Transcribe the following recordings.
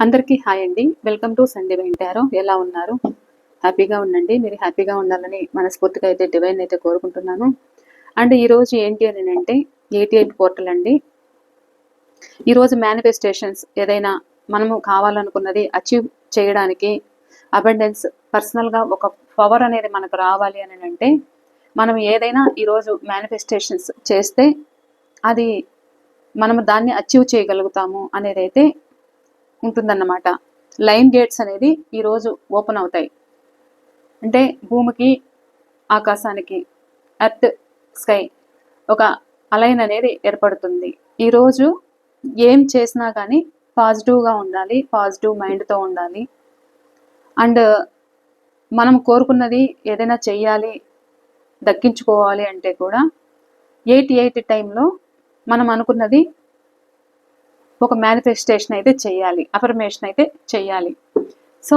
అందరికీ హాయ్ అండి. Welcome to Sunday వింటారో. ఎలా ఉన్నారు? హ్యాపీగా ఉండండి. మీరు హ్యాపీగా ఉండాలని మనస్ఫూర్తిగా అయితే డివైన్ అయితే కోరుకుంటున్నాను. అండ్ ఈరోజు ఏంటి అని అంటే 88 పోర్టల్ అండి. ఈరోజు మేనిఫెస్టేషన్స్ ఏదైనా మనము కావాలనుకున్నది అచీవ్ చేయడానికి అబండెన్స్ పర్సనల్గా ఒక పవర్ అనేది మనకు రావాలి అని అంటే మనం ఏదైనా ఈరోజు మేనిఫెస్టేషన్స్ చేస్తే అది మనము దాన్ని అచీవ్ చేయగలుగుతాము అనేది అయితే ఉంటుందన్నమాట. లైన్ గేట్స్ అనేది ఈరోజు ఓపెన్ అవుతాయి. అంటే భూమికి ఆకాశానికి ఎర్త్ స్కై ఒక అలైన్ అనేది ఏర్పడుతుంది. ఈరోజు ఏం చేసినా కానీ పాజిటివ్గా ఉండాలి, పాజిటివ్ మైండ్తో ఉండాలి. అండ్ మనం కోరుకున్నది ఏదైనా చెయ్యాలి, దక్కించుకోవాలి అంటే కూడా 88 టైంలో మనం అనుకున్నది ఒక మేనిఫెస్టేషన్ అయితే చెయ్యాలి, అఫర్మేషన్ అయితే చెయ్యాలి. సో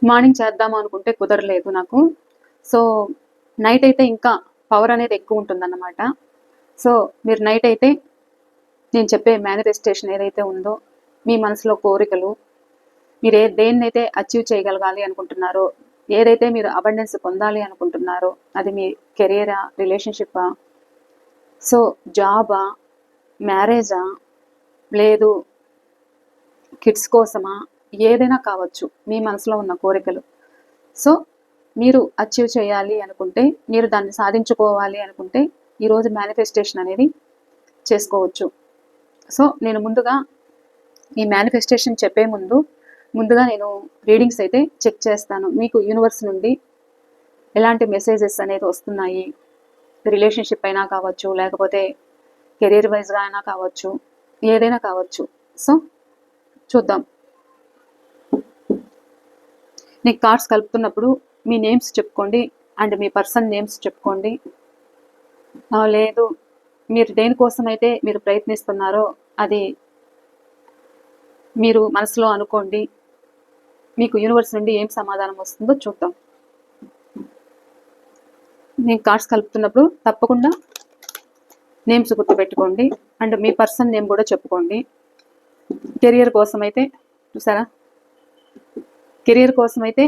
మార్నింగ్ చేద్దాము అనుకుంటే కుదరలేదు నాకు. సో నైట్ అయితే ఇంకా పవర్ అనేది ఎక్కువ ఉంటుందన్నమాట. సో మీరు నైట్ అయితే నేను చెప్పే మేనిఫెస్టేషన్ ఏదైతే ఉందో, మీ మనసులో కోరికలు, మీరు దేన్నైతే అచీవ్ చేయగలగాలి అనుకుంటున్నారో, ఏదైతే మీరు అబండెన్స్ పొందాలి అనుకుంటున్నారో, అది మీ కెరియరా, రిలేషన్షిప్పా, సో జాబా, మ్యారేజా, లేదు కిడ్స్ కోసమా, ఏదైనా కావచ్చు మీ మనసులో ఉన్న కోరికలు. సో మీరు అచీవ్ చేయాలి అనుకుంటే, మీరు దాన్ని సాధించుకోవాలి అనుకుంటే ఈరోజు మేనిఫెస్టేషన్ అనేది చేసుకోవచ్చు. సో నేను ముందుగా ఈ మేనిఫెస్టేషన్ చెప్పే ముందుగా నేను రీడింగ్స్ అయితే చెక్ చేస్తాను. మీకు యూనివర్స్ నుండి ఎలాంటి మెసేజెస్ అనేది వస్తున్నాయి, రిలేషన్షిప్ అయినా కావచ్చు, లేకపోతే కెరీర్ వైజ్గా అయినా కావచ్చు, ఏదైనా కావచ్చు. సో చూద్దాం. నేను కార్డ్స్ కలుపుతున్నప్పుడు మీ నేమ్స్ చెప్పుకోండి అండ్ మీ పర్సన్ నేమ్స్ చెప్పుకోండి. లేదు మీరు దేనికోసం అయితే మీరు ప్రయత్నిస్తున్నారో అది మీరు మనసులో అనుకోండి. మీకు యూనివర్స్ నుండి ఏం సమాధానం వస్తుందో చూద్దాం. నేను కార్డ్స్ కలుపుతున్నప్పుడు తప్పకుండా నేమ్స్ గుర్తుపెట్టుకోండి అండ్ మీ పర్సన్ నేమ్ కూడా చెప్పుకోండి. కెరియర్ కోసం అయితే చూసారా, కెరియర్ కోసం అయితే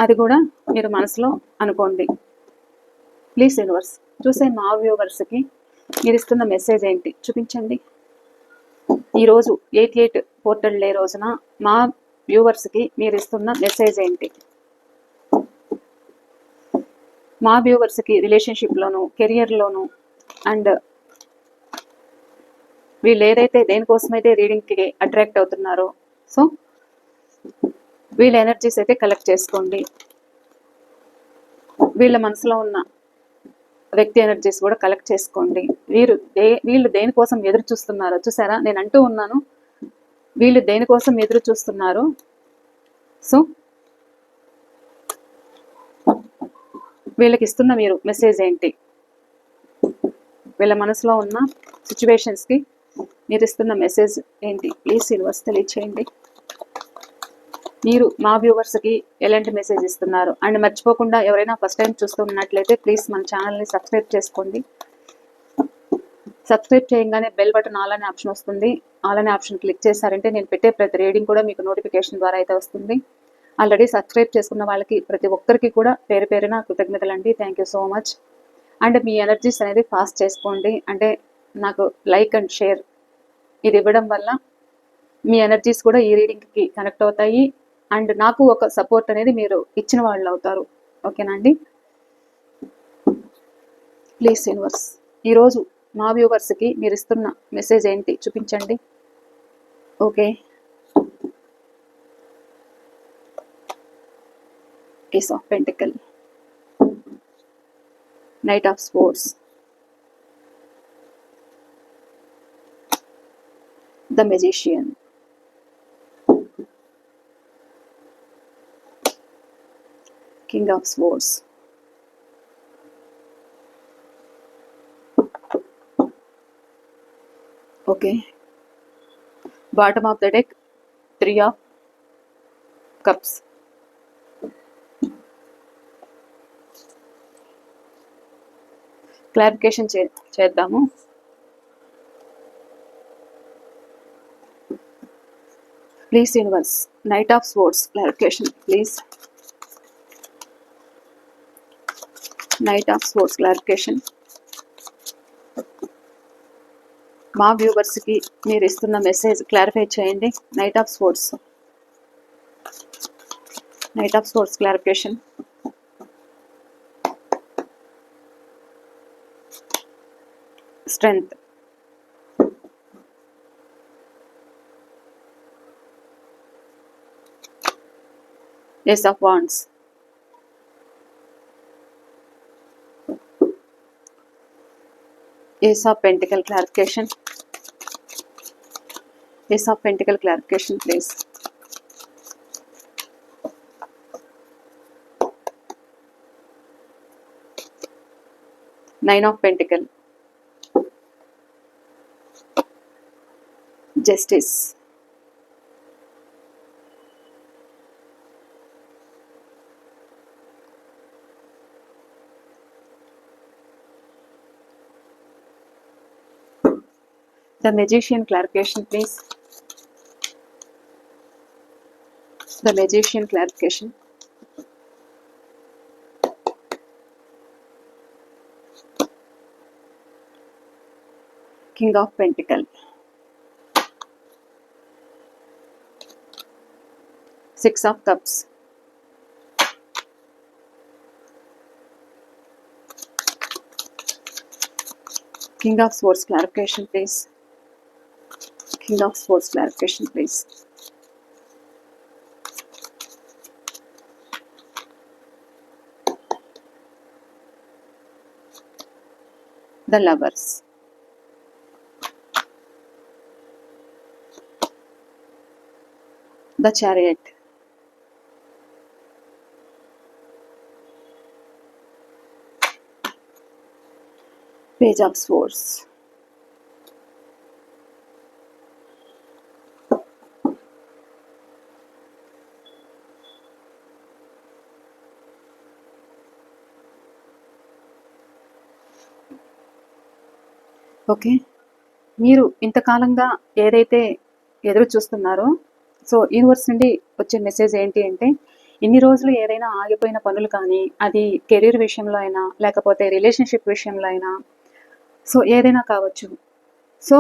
అది కూడా మీరు మనసులో అనుకోండి. ప్లీజ్ యూనివర్స్ చూసే మా వ్యూవర్స్కి మీరు ఇస్తున్న మెసేజ్ ఏంటి చూపించండి. ఈరోజు 88 పోర్టల్ డే రోజున మా వ్యూవర్స్కి మీరు ఇస్తున్న మెసేజ్ ఏంటి? మా వ్యూవర్స్కి రిలేషన్షిప్లోను, కెరియర్లోను అండ్ వీళ్ళు ఏదైతే దేనికోసమైతే రీడింగ్కి అట్రాక్ట్ అవుతున్నారో, సో వీళ్ళ ఎనర్జీస్ అయితే కలెక్ట్ చేసుకోండి. వీళ్ళ మనసులో ఉన్న వ్యక్తి ఎనర్జీస్ కూడా కలెక్ట్ చేసుకోండి. వీళ్ళు దేనికోసం ఎదురు చూస్తున్నారో చూసారా, నేను అంటూ ఉన్నాను వీళ్ళు దేనికోసం ఎదురు చూస్తున్నారు. సో వీళ్ళకి ఇస్తున్న మీరు మెసేజ్ ఏంటి? వీళ్ళ మనసులో ఉన్న సిచ్యువేషన్స్కి మీరు ఇస్తున్న మెసేజ్ ఏంటి? ప్లీజ్ యూనివర్స్ తెలియచేయండి. మీరు మా వ్యూవర్స్కి ఎలాంటి మెసేజ్ ఇస్తున్నారు? అండ్ మర్చిపోకుండా ఎవరైనా ఫస్ట్ టైం చూస్తున్నట్లయితే ప్లీజ్ మన ఛానల్ని సబ్స్క్రైబ్ చేసుకోండి. సబ్స్క్రైబ్ చేయగానే బెల్ బటన్ ఆల్ అనే ఆప్షన్ వస్తుంది. ఆల్ అనే ఆప్షన్ క్లిక్ చేశారంటే నేను పెట్టే ప్రతి రీడింగ్ కూడా మీకు నోటిఫికేషన్ ద్వారా అయితే వస్తుంది. ఆల్రెడీ సబ్స్క్రైబ్ చేసుకున్న వాళ్ళకి ప్రతి ఒక్కరికి కూడా పేరు పేరున కృతజ్ఞతలు అండి. Thank you so much. And me energies అనేది పాస్ చేసుకోండి. అంటే నాకు లైక్ అండ్ షేర్ ఇది ఇవ్వడం వల్ల మీ ఎనర్జీస్ కూడా ఈ రీడింగ్కి కనెక్ట్ అవుతాయి అండ్ నాకు ఒక సపోర్ట్ అనేది మీరు ఇచ్చిన వాళ్ళు అవుతారు. ఓకేనా అండి? ప్లీజ్ యూనివర్స్ ఈరోజు మా వ్యూవర్స్కి మీరు ఇస్తున్న మెసేజ్ ఏంటి చూపించండి. Okay, Ace of Pentacle, Knight of Swords, the Magician, King of Swords, okay, bottom of the deck, 3 of Cups, clarification చేద్దాము. Please universe, Knight of Swords clarification, please. Knight of Swords clarification. మా వ్యూవర్స్కి మీరు ఇస్తున్న message clarify చేయండి. Knight of sports, knight of sports clarification. Strength, ace of wands, ace of pentacle clarification. Ace of Pentacle clarification, please. Nine of Pentacle, Justice, the Magician clarification, please. The Magician clarification. King of Pentacle, Six of Cups, King of Swords clarification, please. King of Swords clarification, please. The Lovers, the Chariot, Page of Swords, okay. మీరు ఇంతకాలంగా ఏదైతే ఎదురు చూస్తున్నారో, so universe నుండి వచ్చే message ఏంటి అంటే, ఇన్ని రోజులు ఏదైనా ఆగిపోయిన పనులు కానీ, అది కెరీర్ విషయంలో అయినా, లేకపోతే రిలేషన్షిప్ విషయంలో అయినా, సో ఏదైనా కావచ్చు. సో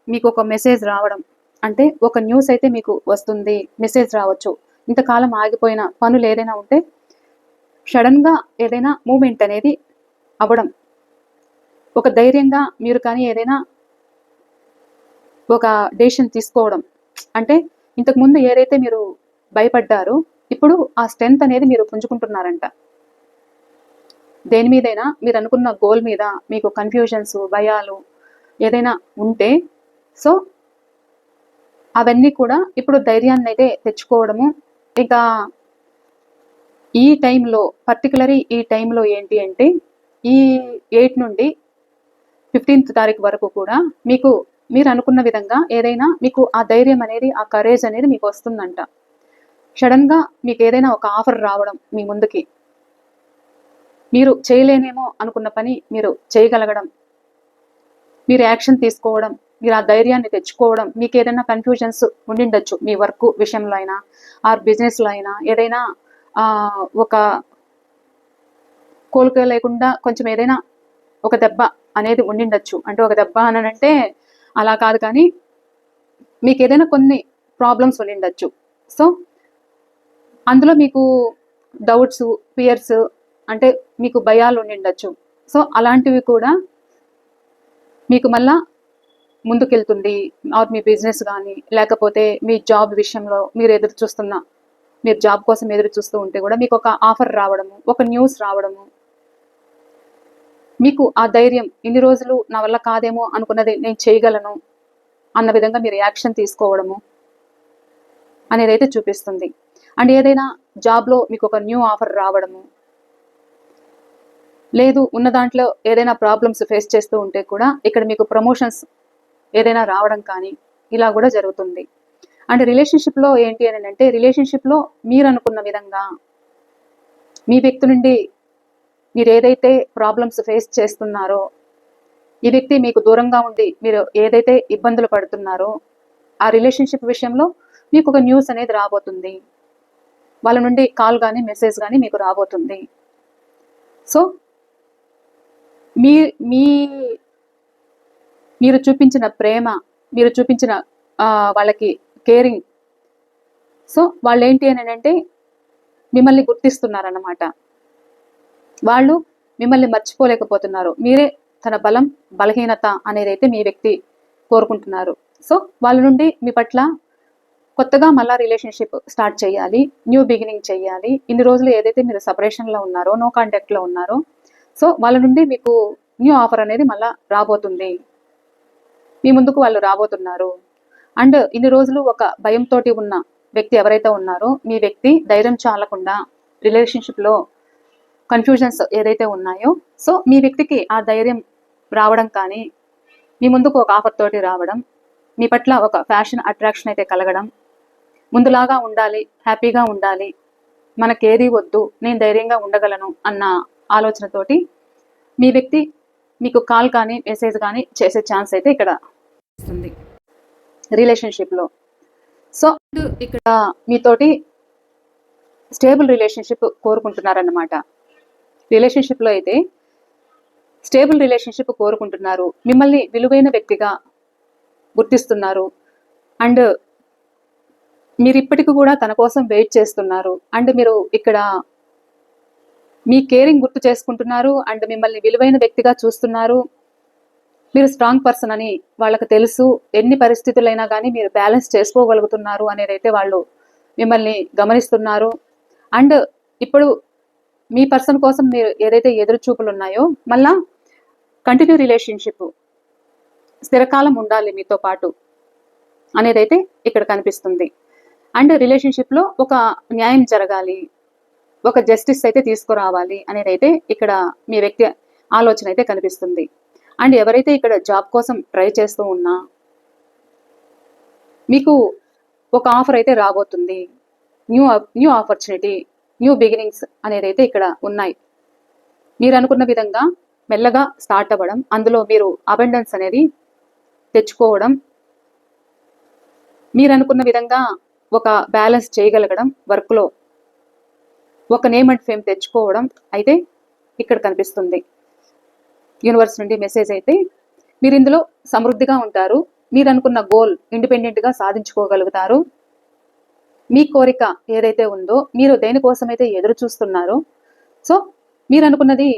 మీకు ఒక మెసేజ్ రావడం అంటే, ఒక న్యూస్ అయితే మీకు వస్తుంది, మెసేజ్ రావచ్చు. ఇంతకాలం ఆగిపోయిన పనులు ఏదైనా ఉంటే సడన్గా ఏదైనా మూమెంట్ అనేది అవ్వడం, ఒక ధైర్యంగా మీరు కానీ ఏదైనా ఒక డెసిషన్ తీసుకోవడం, అంటే ఇంతకుముందు ఏదైతే మీరు భయపడ్డారో ఇప్పుడు ఆ స్ట్రెంగ్త్ అనేది మీరు పుంజుకుంటున్నారంట. దేని మీదైనా మీరు అనుకున్న గోల్ మీద మీకు కన్ఫ్యూజన్స్, భయాలు ఏదైనా ఉంటే, సో అవన్నీ కూడా ఇప్పుడు ధైర్యాన్ని అయితే తెచ్చుకోవడము. ఇక ఈ టైంలో పర్టికులర్లీ ఈ టైంలో ఏంటి అంటే, ఈ 8 నుండి 15th తారీఖు వరకు కూడా మీరు అనుకున్న విధంగా ఏదైనా మీకు ఆ ధైర్యం అనేది, ఆ కరేజ్ అనేది మీకు వస్తుందంట. సడన్గా మీకు ఏదైనా ఒక ఆఫర్ రావడం మీ ముందుకి, మీరు చేయలేనేమో అనుకున్న పని మీరు చేయగలగడం, మీరు యాక్షన్ తీసుకోవడం, మీరు ఆ ధైర్యాన్ని తెచ్చుకోవడం. మీకు ఏదైనా కన్ఫ్యూజన్స్ ఉండిండొచ్చు మీ వర్క్ విషయంలో అయినా, ఆర్ బిజినెస్లో అయినా, ఏదైనా ఒక కోలుక లేకుండా కొంచెం ఏదైనా ఒక దెబ్బ అనేది ఉండిండొచ్చు. అంటే ఒక దెబ్బ అనంటే అలా కాదు, కానీ మీకు ఏదైనా కొన్ని ప్రాబ్లమ్స్ ఉండిండొచ్చు. సో అందులో మీకు డౌట్స్, ఫియర్స్, అంటే మీకు భయాలు ఉండిండొచ్చు. సో అలాంటివి కూడా మీకు మళ్ళా ముందుకెళ్తుంది. ఆర్ మీ బిజినెస్ కానీ, లేకపోతే మీ జాబ్ విషయంలో మీరు జాబ్ కోసం ఎదురు చూస్తూ ఉంటే కూడా మీకు ఒక ఆఫర్ రావడము, ఒక న్యూస్ రావడము, మీకు ఆ ధైర్యం, ఇన్ని రోజులు నా వల్ల కాదేమో అనుకున్నది నేను చేయగలను అన్న విధంగా మీరు యాక్షన్ తీసుకోవడము అనేది అయితే చూపిస్తుంది. అండ్ ఏదైనా జాబ్లో మీకు ఒక న్యూ ఆఫర్ రావడము, లేదు ఉన్న దాంట్లో ఏదైనా ప్రాబ్లమ్స్ ఫేస్ చేస్తూ ఉంటే కూడా ఇక్కడ మీకు ప్రమోషన్స్ ఏదైనా రావడం కానీ ఇలా కూడా జరుగుతుంది. అండ్ రిలేషన్షిప్లో ఏంటి అని అంటే, రిలేషన్షిప్లో మీరు అనుకున్న విధంగా మీ వ్యక్తి నుండి మీరు ఏదైతే ప్రాబ్లమ్స్ ఫేస్ చేస్తున్నారో, ఈ వ్యక్తి మీకు దూరంగా ఉండి మీరు ఏదైతే ఇబ్బందులు పడుతున్నారో, ఆ రిలేషన్షిప్ విషయంలో మీకు ఒక న్యూస్ అనేది రాబోతుంది. వాళ్ళ నుండి కాల్ కానీ మెసేజ్ కానీ మీకు రాబోతుంది. సో మీ మీ మీరు చూపించిన ప్రేమ, మీరు చూపించిన వాళ్ళకి కేరింగ్, సో వాళ్ళు ఏంటి అని అంటే మిమ్మల్ని గుర్తిస్తున్నారన్నమాట. వాళ్ళు మిమ్మల్ని మర్చిపోలేకపోతున్నారు. మీరే తన బలం బలహీనత అనేది అయితే మీ వ్యక్తి కోరుకుంటున్నారు. సో వాళ్ళ నుండి మీ పట్ల కొత్తగా మళ్ళా రిలేషన్షిప్ స్టార్ట్ చేయాలి, న్యూ బిగినింగ్ చేయాలి. ఇన్ని రోజులు ఏదైతే మీరు సపరేషన్లో ఉన్నారో, నో కాంటాక్ట్లో ఉన్నారో, సో వాళ్ళ నుండి మీకు న్యూ ఆఫర్ అనేది మళ్ళా రాబోతుంది. మీ ముందుకు వాళ్ళు రాబోతున్నారు. అండ్ ఇన్ని రోజులు ఒక భయంతో ఉన్న వ్యక్తి ఎవరైతే ఉన్నారో, మీ వ్యక్తి ధైర్యం చాలకుండా రిలేషన్షిప్లో కన్ఫ్యూజన్స్ ఏదైతే ఉన్నాయో, సో మీ వ్యక్తికి ఆ ధైర్యం రావడం కానీ, మీ ముందుకు ఒక ఆఫర్ తోటి రావడం, మీ పట్ల ఒక ఫ్యాషన్ అట్రాక్షన్ అయితే కలగడం, ముందులాగా ఉండాలి, హ్యాపీగా ఉండాలి, మనకేది వద్దు, నేను ధైర్యంగా ఉండగలను అన్న ఆలోచనతోటి మీ వ్యక్తి మీకు కాల్ కానీ మెసేజ్ కానీ చేసే ఛాన్స్ అయితే ఇక్కడ వస్తుంది రిలేషన్షిప్లో. సో ఇక్కడ మీతోటి స్టేబుల్ రిలేషన్షిప్ కోరుకుంటున్నారన్నమాట. రిలేషన్షిప్లో అయితే స్టేబుల్ రిలేషన్షిప్ కోరుకుంటున్నారు, మిమ్మల్ని విలువైన వ్యక్తిగా గుర్తిస్తున్నారు. అండ్ మీరు ఇప్పటికి కూడా తన కోసం వెయిట్ చేస్తున్నారు. అండ్ మీరు ఇక్కడ మీ కేరింగ్ గుర్తు చేసుకుంటున్నారు. అండ్ మిమ్మల్ని విలువైన వ్యక్తిగా చూస్తున్నారు. మీరు స్ట్రాంగ్ పర్సన్ అని వాళ్ళకి తెలుసు. ఎన్ని పరిస్థితులైనా కానీ మీరు బ్యాలెన్స్ చేసుకోగలుగుతున్నారు అనేది అయితే వాళ్ళు మిమ్మల్ని గమనిస్తున్నారు. అండ్ ఇప్పుడు మీ పర్సన్ కోసం మీరు ఏదైతే ఎదురు చూపులు ఉన్నాయో, మళ్ళా కంటిన్యూ రిలేషన్షిప్ స్థిరకాలం ఉండాలి మీతో పాటు అనేది అయితే ఇక్కడ కనిపిస్తుంది. అండ్ రిలేషన్షిప్లో ఒక న్యాయం జరగాలి, ఒక జస్టిస్ అయితే తీసుకురావాలి అనేది అయితే ఇక్కడ మీ వ్యక్తి ఆలోచన అయితే కనిపిస్తుంది. అండ్ ఎవరైతే ఇక్కడ జాబ్ కోసం ట్రై చేస్తూ ఉన్నా, మీకు ఒక ఆఫర్ అయితే రాబోతుంది. న్యూ ఆపర్చునిటీ, న్యూ బిగినింగ్స్ అనేది అయితే ఇక్కడ ఉన్నాయి. మీరు అనుకున్న విధంగా మెల్లగా స్టార్ట్ అవ్వడం, అందులో మీరు అబెండెన్స్ అనేది తెచ్చుకోవడం, మీరు అనుకున్న విధంగా ఒక బ్యాలెన్స్ చేయగలగడం, వర్క్లో ఒక నేమ్ అండ్ ఫేమ్ తెచ్చుకోవడం అయితే ఇక్కడ కనిపిస్తుంది. యూనివర్స్ నుండి మెసేజ్ అయితే మీరు ఇందులో సమృద్ధిగా ఉంటారు. మీరు అనుకున్న గోల్ ఇండిపెండెంట్గా సాధించుకోగలుగుతారు. మీ కోరిక ఏదైతే ఉందో, మీరు దేనికోసమైతే ఎదురు చూస్తున్నారో, సో మీరు అనుకున్నది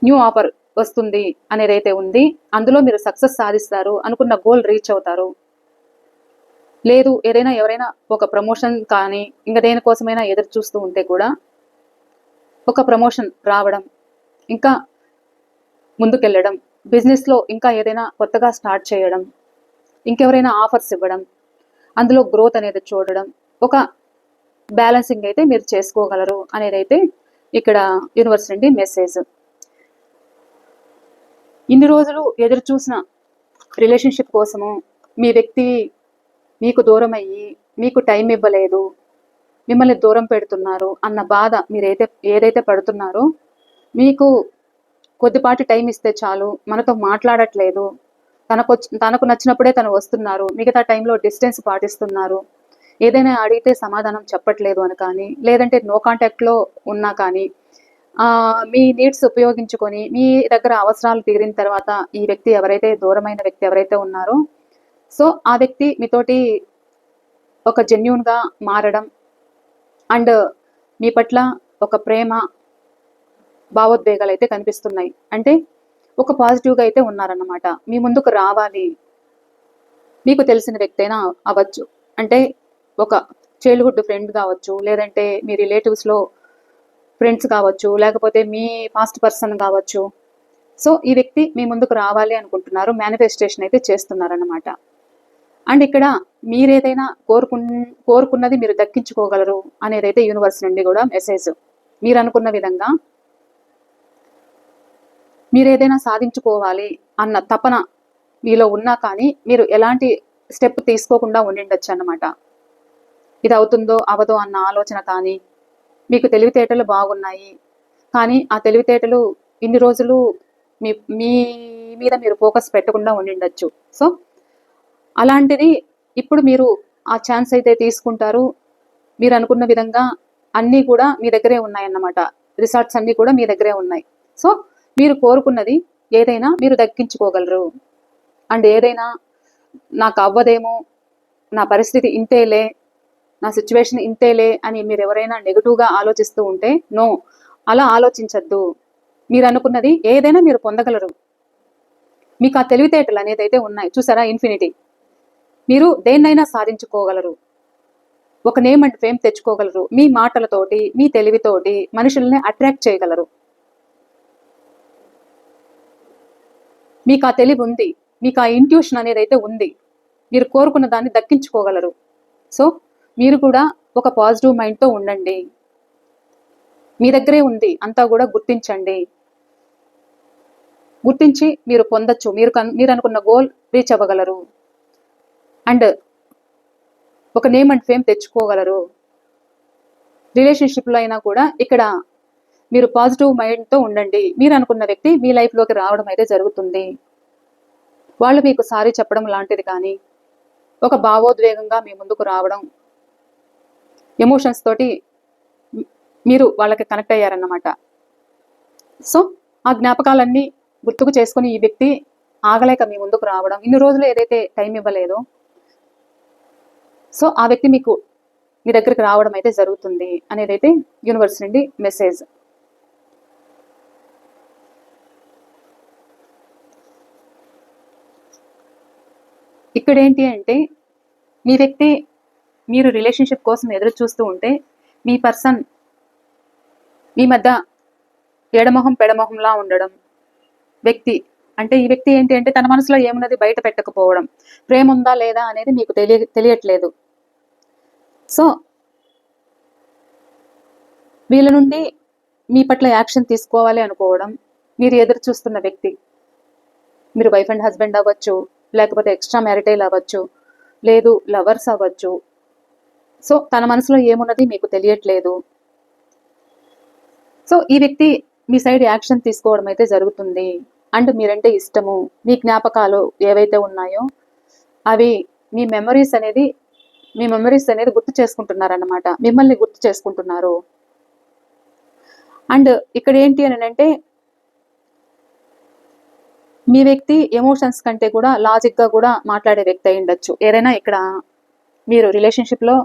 న్యూ ఆఫర్ వస్తుంది అనేది అయితే ఉంది. అందులో మీరు సక్సెస్ సాధిస్తారు, అనుకున్న గోల్ రీచ్ అవుతారు. లేదు ఎవరైనా ఒక ప్రమోషన్ కానీ ఇంకా దేనికోసమైనా ఎదురు చూస్తూ ఉంటే కూడా ఒక ప్రమోషన్ రావడం, ఇంకా ముందుకెళ్ళడం, బిజినెస్లో ఇంకా ఏదైనా కొత్తగా స్టార్ట్ చేయడం, ఇంకెవరైనా ఆఫర్స్ ఇవ్వడం, అందులో గ్రోత్ అనేది చూడడం, ఒక బ్యాలెన్సింగ్ అయితే మీరు చేసుకోగలరు అనేది అయితే ఇక్కడ యూనివర్స్ నుండి మెసేజ్. ఇన్ని రోజులు ఎదురు చూసిన రిలేషన్షిప్ కోసము మీ వ్యక్తి మీకు దూరం అయ్యి మీకు టైం ఇవ్వలేదు, మిమ్మల్ని దూరం పెడుతున్నారు అన్న బాధ మీరు ఏదైతే పడుతున్నారో, మీకు కొద్దిపాటి టైం ఇస్తే చాలు, మనతో మాట్లాడట్లేదు, తనకు నచ్చినప్పుడే తను వస్తున్నారు, మిగతా టైంలో డిస్టెన్స్ పాటిస్తున్నారు, ఏదైనా అడిగితే సమాధానం చెప్పట్లేదు అని కానీ, లేదంటే నో కాంటాక్ట్లో ఉన్నా కానీ, మీ నీడ్స్ ఉపయోగించుకొని మీ దగ్గర అవసరాలు తీరిన తర్వాత ఈ వ్యక్తి ఎవరైతే దూరమైన వ్యక్తి ఎవరైతే ఉన్నారో, సో ఆ వ్యక్తి మీతోటి ఒక జెన్యూన్గా మారడం అండ్ మీ పట్ల ఒక ప్రేమ భావోద్వేగాలు అయితే కనిపిస్తున్నాయి. అంటే ఒక పాజిటివ్గా అయితే ఉన్నారన్నమాట. మీ ముందుకు రావాలి, మీకు తెలిసిన వ్యక్తి అయినా అవ్వచ్చు, అంటే ఒక చైల్డ్హుడ్ ఫ్రెండ్ కావచ్చు, లేదంటే మీ రిలేటివ్స్లో ఫ్రెండ్స్ కావచ్చు, లేకపోతే మీ పాస్ట్ పర్సన్ కావచ్చు. సో ఈ వ్యక్తి మీ ముందుకు రావాలి అనుకుంటున్నారు, మేనిఫెస్టేషన్ అయితే చేస్తున్నారన్నమాట. అండ్ ఇక్కడ మీరేదైనా కోరుకున్నది మీరు దక్కించుకోగలరు అనేది అయితే యూనివర్స్ నుండి కూడా మెసేజ్. మీరు అనుకున్న విధంగా మీరేదైనా సాధించుకోవాలి అన్న తపన మీలో ఉన్నా కానీ మీరు ఎలాంటి స్టెప్ తీసుకోకుండా ఉండిండొచ్చు అన్నమాట. ఇది అవుతుందో అవదో అన్న ఆలోచన కానీ, మీకు తెలివితేటలు బాగున్నాయి కానీ ఆ తెలివితేటలు ఇన్ని రోజులు మీ మీద మీరు ఫోకస్ పెట్టకుండా ఉండిండొచ్చు. సో అలాంటిది ఇప్పుడు మీరు ఆ ఛాన్స్ అయితే తీసుకుంటారు. మీరు అనుకున్న విధంగా అన్నీ కూడా మీ దగ్గరే ఉన్నాయన్నమాట. రిసార్ట్స్ అన్నీ కూడా మీ దగ్గరే ఉన్నాయి. సో మీరు కోరుకున్నది ఏదైనా మీరు దక్కించుకోగలరు. అండ్ ఏదైనా నాకు అవ్వదేమో, నా పరిస్థితి ఇంతేలే, నా సిచ్యువేషన్ ఇంతేలే అని మీరు ఎవరైనా నెగిటివ్గా ఆలోచిస్తూ ఉంటే నో, అలా ఆలోచించద్దు. మీరు అనుకున్నది ఏదైనా మీరు పొందగలరు. మీకు ఆ తెలివితేటలు అనేది అయితే ఉన్నాయి చూసారా, ఇన్ఫినిటీ. మీరు దేన్నైనా సాధించుకోగలరు. ఒక నేమ్ అండ్ ఫేమ్ తెచ్చుకోగలరు. మీ మాటలతోటి, మీ తెలివితోటి మనుషుల్ని అట్రాక్ట్ చేయగలరు. మీకు ఆ తెలివి ఉంది, మీకు ఆ ఇంట్యూషన్ అనేది అయితే ఉంది. మీరు కోరుకున్న దాన్ని దక్కించుకోగలరు. సో మీరు కూడా ఒక పాజిటివ్ మైండ్తో ఉండండి. మీ దగ్గరే ఉంది అంతా కూడా గుర్తించండి. గుర్తించి మీరు పొందొచ్చు. మీరు అనుకున్న గోల్ రీచ్ అవ్వగలరు. అండ్ ఒక నేమ్ అండ్ ఫేమ్ తెచ్చుకోగలరు. రిలేషన్షిప్లో అయినా కూడా ఇక్కడ మీరు పాజిటివ్ మైండ్తో ఉండండి. మీరు అనుకున్న వ్యక్తి మీ లైఫ్లోకి రావడం అయితే జరుగుతుంది. వాళ్ళు మీకు సారీ చెప్పడం లాంటిది కానీ, ఒక భావోద్వేగంగా మీ ముందుకు రావడం, ఎమోషన్స్ తోటి మీరు వాళ్ళకి కనెక్ట్ అయ్యారన్నమాట. సో ఆ జ్ఞాపకాలన్నీ గుర్తుకు చేసుకుని ఈ వ్యక్తి ఆగలేక మీ ముందుకు రావడం, ఇన్ని రోజులు ఏదైతే టైం ఇవ్వలేదో సో ఆ వ్యక్తి మీకు మీ దగ్గరికి రావడం అయితే జరుగుతుంది అనేది అయితే యూనివర్స్ నుండి మెసేజ్. ఇక్కడ ఏంటి అంటే మీ వ్యక్తి, మీరు రిలేషన్షిప్ కోసం ఎదురు చూస్తూ ఉంటే మీ పర్సన్ మీ మధ్య ఎడమొహం పెడమొహంలా ఉండడం వ్యక్తి. అంటే ఈ వ్యక్తి ఏంటి అంటే తన మనసులో ఏమున్నది బయట పెట్టకపోవడం, ప్రేమ ఉందా లేదా అనేది మీకు తెలియట్లేదు. సో వీళ్ళ నుండి మీ పట్ల యాక్షన్ తీసుకోవాలి అనుకోవడం, మీరు ఎదురు చూస్తున్న వ్యక్తి, మీరు వైఫ్ అండ్ హస్బెండ్ అవ్వచ్చు, లేకపోతే ఎక్స్ట్రా మ్యారిటైల్ అవ్వచ్చు, లేదు లవర్స్ అవ్వచ్చు. సో తన మనసులో ఏమున్నది మీకు తెలియట్లేదు. సో ఈ వ్యక్తి మీ సైడ్ యాక్షన్ తీసుకోవడం అయితే జరుగుతుంది. అండ్ మీరంటే ఇష్టము, మీ జ్ఞాపకాలు ఏవైతే ఉన్నాయో అవి మీ మెమరీస్ అనేది గుర్తు చేసుకుంటున్నారన్నమాట. మిమ్మల్ని గుర్తు చేసుకుంటున్నారు. అండ్ ఇక్కడ ఏంటి అని అంటే మీ వ్యక్తి ఎమోషన్స్ కంటే కూడా లాజిక్గా కూడా మాట్లాడే వ్యక్తి అయి ఉండొచ్చు. ఏదైనా ఇక్కడ మీరు రిలేషన్షిప్లో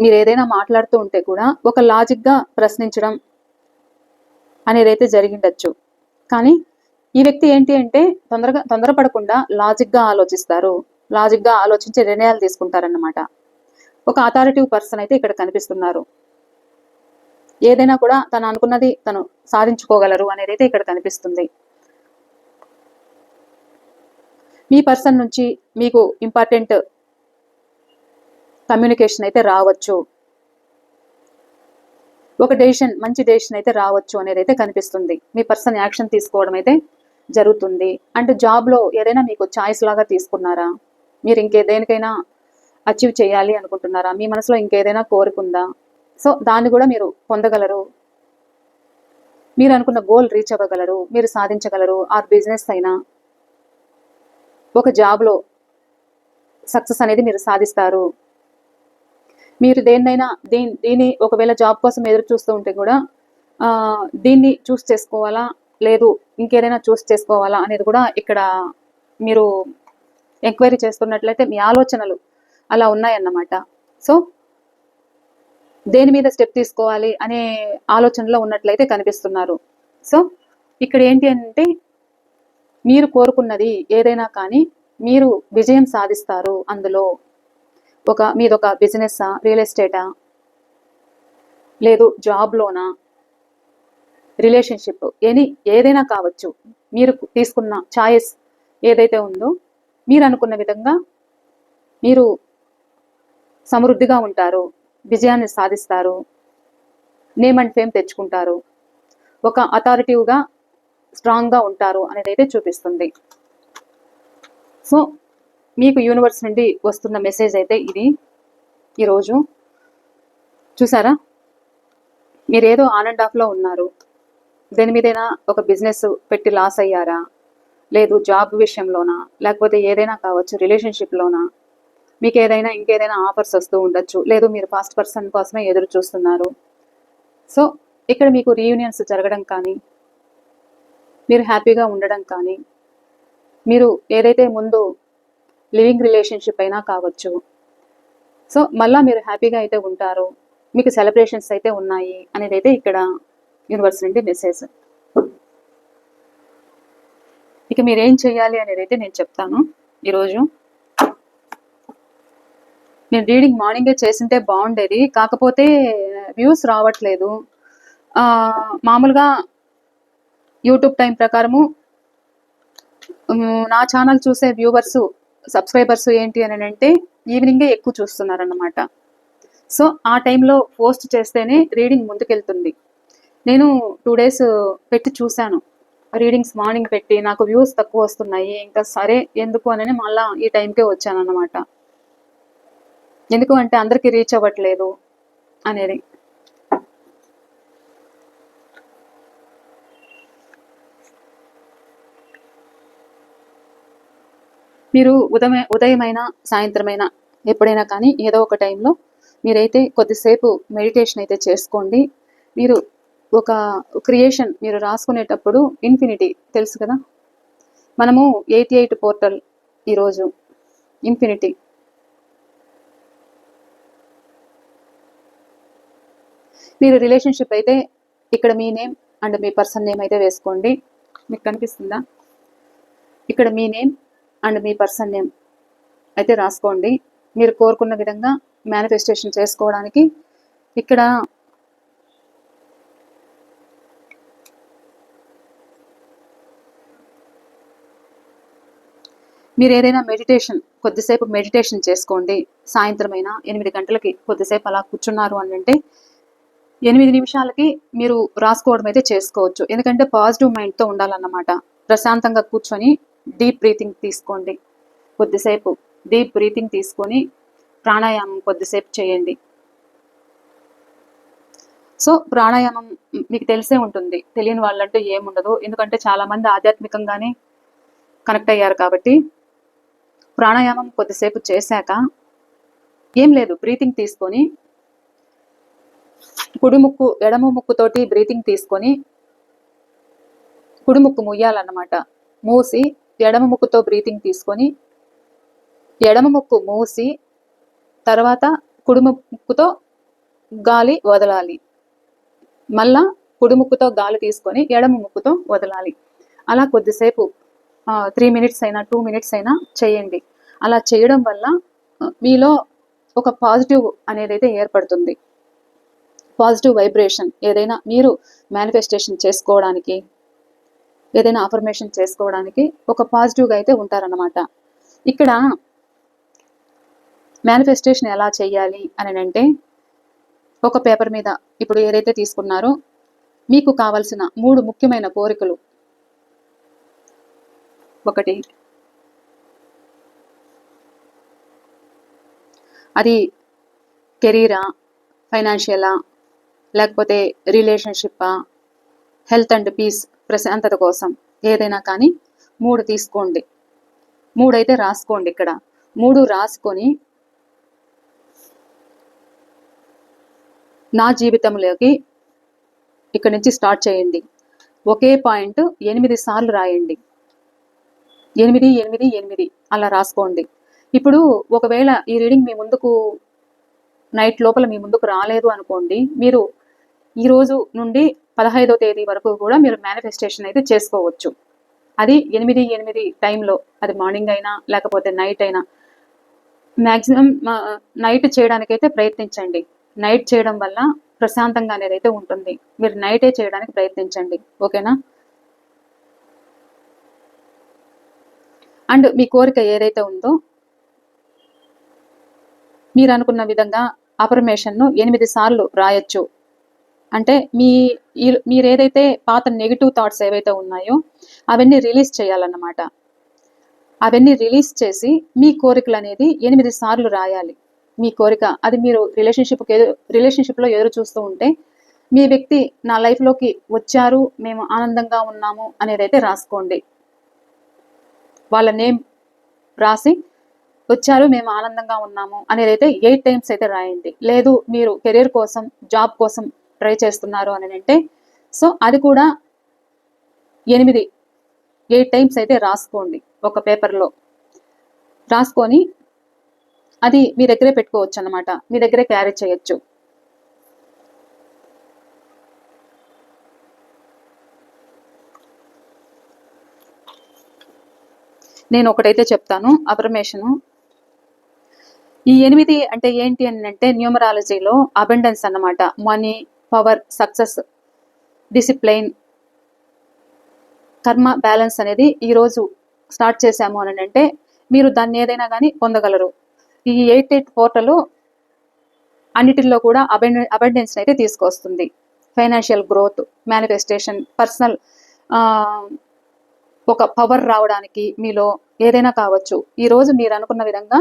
మీరు ఏదైనా మాట్లాడుతూ ఉంటే కూడా ఒక లాజిక్గా ప్రశ్నించడం అనేది అయితే జరిగిండొచ్చు. కానీ ఈ వ్యక్తి ఏంటి అంటే తొందరపడకుండా లాజిక్గా ఆలోచిస్తారు. లాజిక్గా ఆలోచించి నిర్ణయాలు తీసుకుంటారన్నమాట. ఒక అథారిటివ్ పర్సన్ అయితే ఇక్కడ కనిపిస్తున్నారు. ఏదైనా కూడా తను అనుకున్నది తను సాధించుకోగలరు అనేది అయితే ఇక్కడ కనిపిస్తుంది. మీ పర్సన్ నుంచి మీకు ఇంపార్టెంట్ కమ్యూనికేషన్ అయితే రావచ్చు. ఒక మంచి డెసిషన్ అయితే రావచ్చు అనేది అయితే కనిపిస్తుంది. మీ పర్సన్ యాక్షన్ తీసుకోవడం అయితే జరుగుతుంది. అండ్ జాబ్లో ఏదైనా మీకు చాయిస్ లాగా తీసుకున్నారా, మీరు ఇంకేదేనికైనా అచీవ్ చేయాలి అనుకుంటున్నారా, మీ మనసులో ఇంకేదైనా కోరుకుందా, సో దాన్ని కూడా మీరు పొందగలరు. మీరు అనుకున్న గోల్ రీచ్ అవ్వగలరు, మీరు సాధించగలరు. ఆ బిజినెస్ అయినా ఒక జాబ్లో సక్సెస్ అనేది మీరు సాధిస్తారు. మీరు దేన్నైనా దీన్ని ఒకవేళ జాబ్ కోసం ఎదురు చూస్తూ ఉంటే కూడా దీన్ని చూస్ చేసుకోవాలా, లేదు ఇంకేదైనా చూస్ చేసుకోవాలా అనేది కూడా ఇక్కడ మీరు ఎంక్వైరీ చేస్తున్నట్లయితే మీ ఆలోచనలు అలా ఉన్నాయన్నమాట. సో దేని మీద స్టెప్ తీసుకోవాలి అనే ఆలోచనలో ఉన్నట్లయితే కనిపిస్తున్నారు. సో ఇక్కడ ఏంటి అంటే మీరు కోరుకున్నది ఏదైనా కానీ మీరు విజయం సాధిస్తారు. అందులో మీదొక బిజినెస్సా, రియల్ ఎస్టేటా, లేదు జాబ్లోనా, రిలేషన్షిప్, ఏదైనా కావచ్చు. మీరు తీసుకున్న చాయిస్ ఏదైతే ఉందో మీరు అనుకున్న విధంగా మీరు సమృద్ధిగా ఉంటారు, విజయాన్ని సాధిస్తారు, నేమ్ అండ్ ఫేమ్ తెచ్చుకుంటారు, ఒక అథారిటివ్గా స్ట్రాంగ్గా ఉంటారు అనేది అయితే చూపిస్తుంది. సో మీకు యూనివర్స్ నుండి వస్తున్న మెసేజ్ అయితే ఇది. ఈరోజు చూసారా, మీరేదో ఆన్ అండ్ ఆఫ్లో ఉన్నారు. దేని మీదైనా ఒక బిజినెస్ పెట్టి లాస్ అయ్యారా, లేదు జాబ్ విషయంలోనా, లేకపోతే ఏదైనా కావచ్చు, రిలేషన్షిప్లోనా, మీకు ఏదైనా ఇంకేదైనా ఆఫర్స్ వస్తూ ఉండొచ్చు, లేదు మీరు ఫస్ట్ పర్సన్ కోసమే ఎదురు చూస్తున్నారు. సో ఇక్కడ మీకు రీయూనియన్స్ జరగడం కానీ, మీరు హ్యాపీగా ఉండడం కానీ, మీరు ఏదైతే ముందు లివింగ్ రిలేషన్షిప్ అయినా కావచ్చు, సో మళ్ళీ మీరు హ్యాపీగా అయితే ఉంటారు, మీకు సెలబ్రేషన్స్ అయితే ఉన్నాయి అనేది అయితే ఇక్కడ యూనివర్స్ నుండి మెసేజ్. ఇక మీరు ఏం చేయాలి అనేది అయితే నేను చెప్తాను. ఈరోజు నేను రీడింగ్ మార్నింగే చేసింటే బాగుండేది, కాకపోతే వ్యూస్ రావట్లేదు. మామూలుగా యూట్యూబ్ టైం ప్రకారము నా ఛానల్ చూసే వ్యూవర్స్, సబ్స్క్రైబర్స్ ఏంటి అని అంటే ఈవినింగే ఎక్కువ చూస్తున్నారన్నమాట. సో ఆ టైంలో పోస్ట్ చేస్తేనే రీడింగ్ ముందుకెళ్తుంది. నేను 2 days పెట్టి చూశాను, రీడింగ్స్ మార్నింగ్ పెట్టి నాకు వ్యూస్ తక్కువ వస్తున్నాయి, ఇంకా సరే ఎందుకు అని మళ్ళీ ఈ టైంకే వచ్చాను అన్నమాట. ఎందుకు అంటే అందరికీ రీచ్ అవ్వట్లేదు అనేది. మీరు ఉదయమైనా సాయంత్రమైనా ఎప్పుడైనా కానీ ఏదో ఒక టైంలో మీరైతే కొద్దిసేపు మెడిటేషన్ అయితే చేసుకోండి. మీరు ఒక క్రియేషన్ మీరు రాసుకునేటప్పుడు ఇన్ఫినిటీ తెలుసు కదా, మనము 88 పోర్టల్ ఈరోజు ఇన్ఫినిటీ. మీరు రిలేషన్షిప్ అయితే ఇక్కడ మీ నేమ్ అండ్ మీ పర్సన్ నేమ్ అయితే వేసుకోండి. మీకు కనిపిస్తుందా? ఇక్కడ మీ నేమ్ అండ్ మీ పర్సన్ నేమ్ అయితే రాసుకోండి. మీరు కోరుకున్న విధంగా మేనిఫెస్టేషన్ చేసుకోవడానికి ఇక్కడ మీరు ఏదైనా మెడిటేషన్ కొద్దిసేపు మెడిటేషన్ చేసుకోండి. సాయంత్రమైనా 8 గంటలకి కొద్దిసేపు అలా కూర్చున్నారు అని అంటే 8 నిమిషాలకి మీరు రాసుకోవడం అయితే చేసుకోవచ్చు. ఎందుకంటే పాజిటివ్ మైండ్తో ఉండాలన్నమాట. ప్రశాంతంగా కూర్చొని డీప్ బ్రీతింగ్ తీసుకోండి. కొద్దిసేపు డీప్ బ్రీతింగ్ తీసుకొని ప్రాణాయామం కొద్దిసేపు చేయండి. సో ప్రాణాయామం మీకు తెలిసే ఉంటుంది, తెలియని వాళ్ళంటూ ఏముండదు. ఎందుకంటే చాలామంది ఆధ్యాత్మికంగానే కనెక్ట్ అయ్యారు కాబట్టి. ప్రాణాయామం కొద్దిసేపు చేశాక ఏం లేదు, బ్రీతింగ్ తీసుకొని కుడి ముక్కు ఎడమ ముక్కుతోటి బ్రీతింగ్ తీసుకొని కుడి ముక్కు ముయ్యాలన్నమాట. మూసి ఎడమ ముక్కుతో బ్రీతింగ్ తీసుకొని ఎడమ ముక్కు మూసి తర్వాత కుడి ముక్కుతో గాలి వదలాలి. మళ్ళా కుడి ముక్కుతో గాలి తీసుకొని ఎడమ ముక్కుతో వదలాలి. అలా కొద్దిసేపు 3 minutes అయినా 2 minutes అయినా చేయండి. అలా చేయడం వల్ల మీలో ఒక పాజిటివ్ అనేది అయితే ఏర్పడుతుంది. పాజిటివ్ వైబ్రేషన్ ఏదైనా మీరు మేనిఫెస్టేషన్ చేసుకోవడానికి, ఏదైనా అఫర్మేషన్ చేసుకోవడానికి ఒక పాజిటివ్గా అయితే ఉంటారన్నమాట. ఇక్కడ మేనిఫెస్టేషన్ ఎలా చేయాలి అని అంటే, ఒక పేపర్ మీద ఇప్పుడు ఏదైతే తీసుకున్నారో మీకు కావాల్సిన 3 ముఖ్యమైన కోరికలు, ఒకటి అది కెరీరా, ఫైనాన్షియలా, లేకపోతే రిలేషన్షిప్పా, హెల్త్ అండ్ పీస్, ప్రశాంతత కోసం ఏదైనా కానీ 3 తీసుకోండి. 3 అయితే రాసుకోండి. ఇక్కడ 3 రాసుకొని నా జీవితంలోకి ఇక్కడ నుంచి స్టార్ట్ చేయండి. ఒకే పాయింట్ 8 సార్లు రాయండి. 8, 8, 8 అలా రాసుకోండి. ఇప్పుడు ఒకవేళ ఈ రీడింగ్ మీ ముందుకు నైట్ లోపల మీ ముందుకు రాలేదు అనుకోండి, మీరు ఈ రోజు నుండి 15వ తేదీ వరకు కూడా మీరు మేనిఫెస్టేషన్ అయితే చేసుకోవచ్చు. అది 8, 8 టైంలో, అది మార్నింగ్ అయినా లేకపోతే నైట్ అయినా. మ్యాక్సిమం నైట్ చేయడానికైతే ప్రయత్నించండి. నైట్ చేయడం వల్ల ప్రశాంతంగా అనేది అయితే ఉంటుంది. మీరు నైటే చేయడానికి ప్రయత్నించండి, ఓకేనా? అండ్ మీ కోరిక ఏదైతే ఉందో మీరు అనుకున్న విధంగా అఫర్మేషన్ను 8 సార్లు రాయొచ్చు. అంటే మీరు ఏదైతే పాత నెగిటివ్ థాట్స్ ఏవైతే ఉన్నాయో అవన్నీ రిలీజ్ చేయాలన్నమాట. అవన్నీ రిలీజ్ చేసి మీ కోరికలు అనేది 8 సార్లు రాయాలి. మీ కోరిక అది మీరు రిలేషన్షిప్లో ఎదురు చూస్తూ ఉంటే, మీ వ్యక్తి నా లైఫ్లోకి వచ్చారు, మేము ఆనందంగా ఉన్నాము అనేది అయితే రాసుకోండి. వాళ్ళ నేమ్ రాసి వచ్చారు, మేము ఆనందంగా ఉన్నాము అనేది అయితే 8 టైమ్స్ అయితే రాయండి. లేదు మీరు కెరీర్ కోసం, జాబ్ కోసం ట్రై చేస్తున్నారు అని అంటే సో అది కూడా 8 టైమ్స్ అయితే రాసుకోండి. ఒక పేపర్లో రాసుకొని అది మీ దగ్గరే పెట్టుకోవచ్చు అన్నమాట, మీ దగ్గరే క్యారీ చేయొచ్చు. నేను ఒకటైతే చెప్తాను అఫర్మేషను. ఈ 8 అంటే ఏంటి అని అంటే న్యూమరాలజీలో అబెండెన్స్ అన్నమాట. మనీ, పవర్, సక్సెస్, డిసిప్లైన్, కర్మ, బ్యాలెన్స్ అనేది ఈరోజు స్టార్ట్ చేశాము అని అంటే మీరు దాన్ని ఏదైనా కానీ పొందగలరు. ఈ 88 పోర్టల్ అన్నిటిల్లో కూడా అబెండెన్స్ అయితే తీసుకొస్తుంది. ఫైనాన్షియల్ గ్రోత్, మేనిఫెస్టేషన్, పర్సనల్ ఒక పవర్ రావడానికి మీలో ఏదైనా కావచ్చు. ఈరోజు మీరు అనుకున్న విధంగా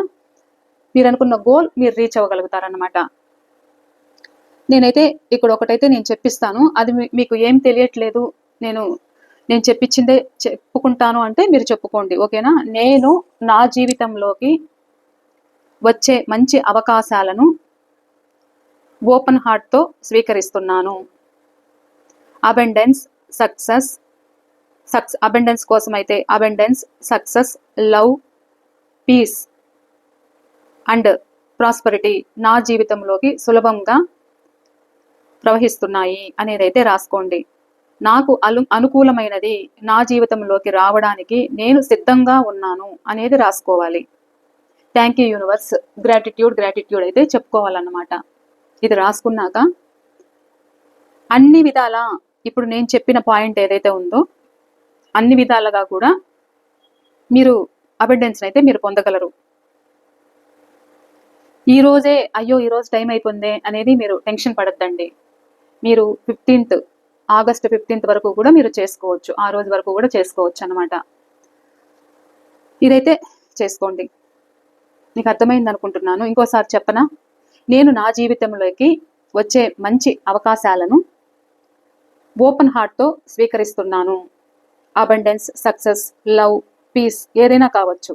మీరు అనుకున్న గోల్ మీరు రీచ్ అవ్వగలుగుతారనమాట. నేనైతే ఇక్కడ ఒకటైతే నేను చెప్పిస్తాను, అది మీకు ఏం తెలియట్లేదు, నేను చెప్పించిందే చెప్పుకుంటాను అంటే మీరు చెప్పుకోండి, ఓకేనా. నేను నా జీవితంలోకి వచ్చే మంచి అవకాశాలను ఓపెన్ హార్ట్తో స్వీకరిస్తున్నాను. అబెండెన్స్, సక్సెస్, అబెండెన్స్ కోసం అయితే abundance, success, love, peace and prosperity నా జీవితంలోకి సులభంగా ప్రవహిస్తున్నాయి అనేది అయితే రాసుకోండి. నాకు అనుకూలమైనది నా జీవితంలోకి రావడానికి నేను సిద్ధంగా ఉన్నాను అనేది రాసుకోవాలి. థ్యాంక్ యూ యూనివర్స్, గ్రాటిట్యూడ్ అయితే చెప్పుకోవాలన్నమాట. ఇది రాసుకున్నాక అన్ని విధాల ఇప్పుడు నేను చెప్పిన పాయింట్ ఏదైతే ఉందో అన్ని విధాలుగా కూడా మీరు అబెండెన్స్ అయితే మీరు పొందగలరు. ఈ రోజే అయ్యో ఈరోజు టైం అయిపోయింది అనేది మీరు టెన్షన్ పడద్దండి. మీరు ఆగస్టు 15 వరకు కూడా మీరు చేసుకోవచ్చు, ఆ రోజు వరకు కూడా చేసుకోవచ్చు అన్నమాట. ఇదైతే చేసుకోండి. మీకు అర్థమైంది అనుకుంటున్నాను. ఇంకోసారి చెప్పనా, నేను నా జీవితంలోకి వచ్చే మంచి అవకాశాలను ఓపెన్ హార్ట్తో స్వీకరిస్తున్నాను. అబండెన్స్, సక్సెస్, లవ్, పీస్ ఏదైనా కావచ్చు,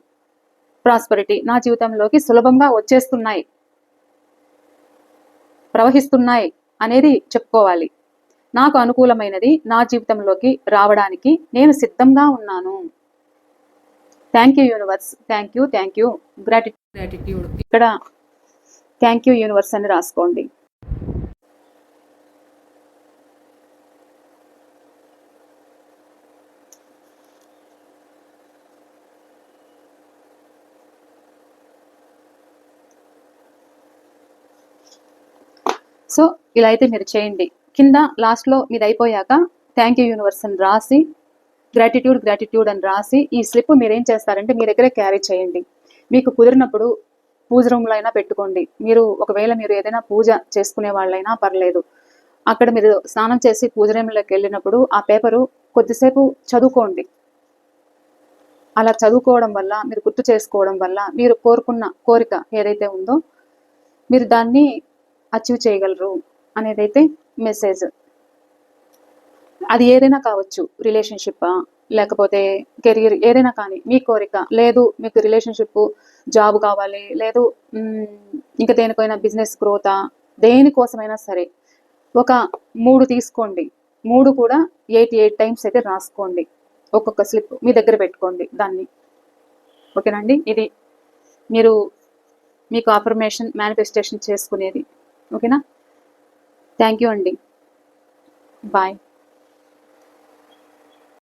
ప్రాస్పరిటీ నా జీవితంలోకి సులభంగా వచ్చేస్తున్నాయి, ప్రవహిస్తున్నాయి అనేది చెప్పుకోవాలి. నాకు అనుకూలమైనది నా జీవితంలోకి రావడానికి నేను సిద్ధంగా ఉన్నాను. Thank you universe, thank you gratitude. ఇక్కడ థ్యాంక్ యూ యూనివర్స్ అని రాసుకోండి. సో ఇలా అయితే మీరు చేయండి. కింద లాస్ట్లో మీది అయిపోయాక థ్యాంక్ యూ యూనివర్స్ అని రాసి గ్రాటిట్యూడ్ అని రాసి ఈ స్లిప్ మీరు ఏం చేస్తారంటే మీ దగ్గరే క్యారీ చేయండి. మీకు కుదిరినప్పుడు పూజ రూమ్లో అయినా పెట్టుకోండి. ఒకవేళ మీరు ఏదైనా పూజ చేసుకునే వాళ్ళైనా పర్లేదు, అక్కడ మీరు స్నానం చేసి పూజ రూమ్లోకి వెళ్ళినప్పుడు ఆ పేపరు కొద్దిసేపు చదువుకోండి. అలా చదువుకోవడం వల్ల, మీరు గుర్తు చేసుకోవడం వల్ల మీరు కోరుకున్న కోరిక ఏదైతే ఉందో మీరు దాన్ని అచీవ్ చేయగలరు అనేదైతే మెసేజ్. అది ఏదైనా కావచ్చు, రిలేషన్షిప్ లేకపోతే కెరీర్ ఏదైనా కానీ మీ కోరిక. లేదు మీకు రిలేషన్షిప్, జాబ్ కావాలి, లేదు ఇంకా దేనికైనా బిజినెస్ గ్రోతా, దేనికోసమైనా సరే ఒక 3 తీసుకోండి. 3 కూడా 88 టైమ్స్ అయితే రాసుకోండి. ఒక్కొక్క స్లిప్ మీ దగ్గర పెట్టుకోండి దాన్ని, ఓకేనండి. ఇది మీకు అఫర్మేషన్ మేనిఫెస్టేషన్ చేసుకునేది, ఓకేనా. థ్యాంక్ యూ అండి, బాయ్.